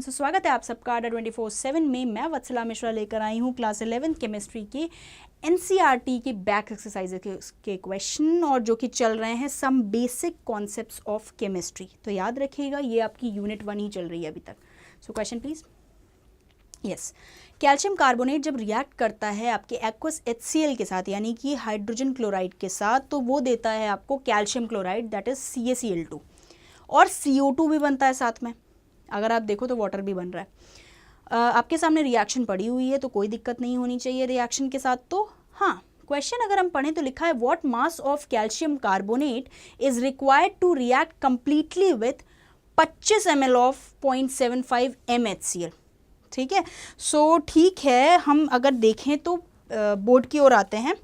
Students, स्वागत है आप सबका Adda247 में। मैं वत्सला मिश्रा लेकर आई हूँ क्लास 11 केमिस्ट्री के NCERT के बैक एक्सरसाइज के क्वेश्चन और जो कि चल रहे हैं some basic concepts of chemistry. तो याद रखिएगा ये आपकी यूनिट 1 ही चल रही है अभी तक। So question please. Yes, calcium carbonate जब रिएक्ट करता है आपके एक्वस HCl के साथ यानी कि हाइड्रोजन क्लोराइड के साथ, तो वो देता है आपको calcium chloride, that is CaCl2, और CO2 भी बनता है साथ में। अगर आप देखो तो वाटर भी बन रहा है। आपके सामने रिएक्शन पड़ी हुई है तो कोई दिक्कत नहीं होनी चाहिए रिएक्शन के साथ। तो हाँ, क्वेश्चन अगर हम पढ़ें तो लिखा है what mass of calcium carbonate is required to react completely with 25 ml of 0.75 MHCl। ठीक है, सो ठीक है, हम अगर देखें तो बोर्ड की ओर आते हैं,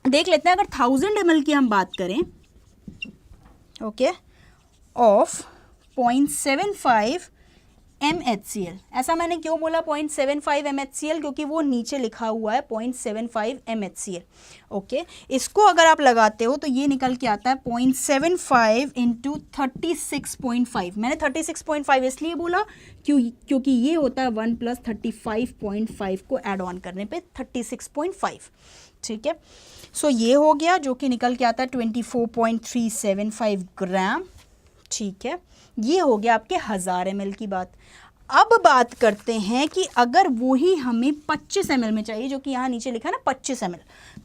देख लेते हैं। अगर 1000 ml की हम बात करें, ओके, ऑफ 0.75 MHCl। ऐसा मैंने क्यों बोला 0.75 MHCl? क्योंकि वो नीचे लिखा हुआ है 0.75 MHCl। ओके, इसको अगर आप लगाते हो तो ये निकल के आता है 0.75 इंटू 36.5। मैंने 36.5 इसलिए बोला क्योंकि ये होता है 1 + 35.5 को ऐड ऑन करने पे 36.5। ठीक है, सो ये हो गया जो कि निकल के आता है 24.375 ग्राम। ठीक है, ये हो गया आपके 1000 ml की बात। अब बात करते हैं कि अगर वही हमें 25 ml में चाहिए, जो कि यहाँ नीचे लिखा है ना 25 ml,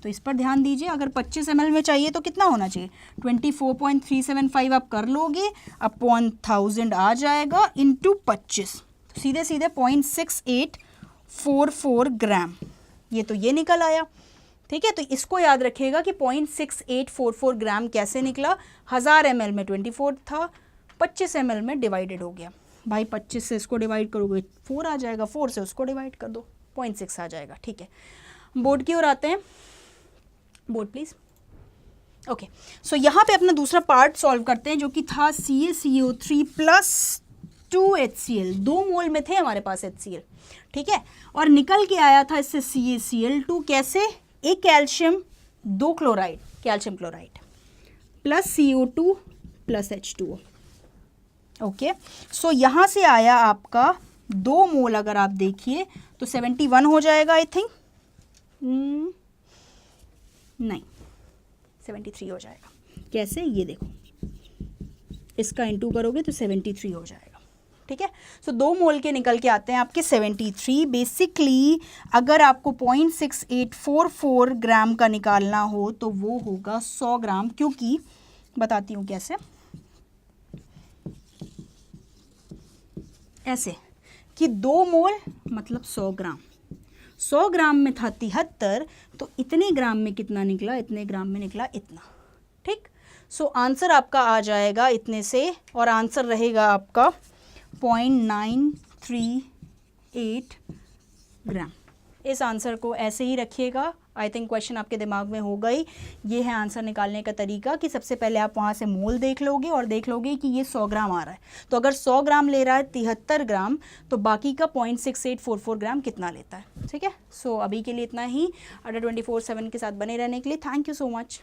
तो इस पर ध्यान दीजिए। अगर 25 ml में चाहिए तो कितना होना चाहिए? 24.375 आप कर लोगे, अपॉन 1000 आ जाएगा, इंटू 25, तो सीधे सीधे 0.6844 ग्राम। ये तो ये निकल आया। ठीक है, तो इसको याद रखिएगा कि 0.6844 ग्राम कैसे निकला। 1000 ml में 24 था, 25 ml में डिवाइडेड हो गया। भाई 25 से इसको डिवाइड करोगे 4 आ जाएगा, 4 से उसको डिवाइड कर दो 0.6 आ जाएगा। ठीक है, बोर्ड की ओर आते हैं। Board please. ओके, सो यहाँ पे अपना दूसरा पार्ट सॉल्व करते हैं जो कि था CaCO3 + 2HCl। 2 मोल में थे हमारे पास HCl। ठीक है, और निकल के आया था इससे CaCl2। कैसे? एक calcium, 2 chloride, calcium chloride plus CO2 plus H2O। Okay, so यहाँ से आया आपका 2 मोल। अगर आप देखिए तो 71 हो जाएगा आई थिंक, नहीं 73 हो जाएगा। कैसे? ये देखो, इसका इंटू करोगे तो 73 हो जाएगा। ठीक है, सो 2 मोल के निकल के आते हैं आपके 73। बेसिकली अगर आपको 0.6844 ग्राम का निकालना हो तो वो होगा 100 ग्राम, क्योंकि बताती हूँ कैसे। ऐसे कि 2 मोल मतलब 100 ग्राम, 100 ग्राम में था 73, तो इतने ग्राम में कितना निकला? इतने ग्राम में निकला इतना। ठीक, सो आंसर आपका आ जाएगा इतने से, और आंसर रहेगा आपका 0.938 ग्राम। इस आंसर को ऐसे ही रखिएगा। आई थिंक क्वेश्चन आपके दिमाग में होगा ही। ये है आंसर निकालने का तरीका कि सबसे पहले आप वहाँ से मोल देख लोगे और देख लोगे कि ये 100 ग्राम आ रहा है। तो अगर 100 ग्राम ले रहा है 73 ग्राम, तो बाकी का 0.6844 ग्राम कितना लेता है। ठीक है, सो अभी के लिए इतना ही। Adda247 के साथ बने रहने के लिए थैंक यू सो मच।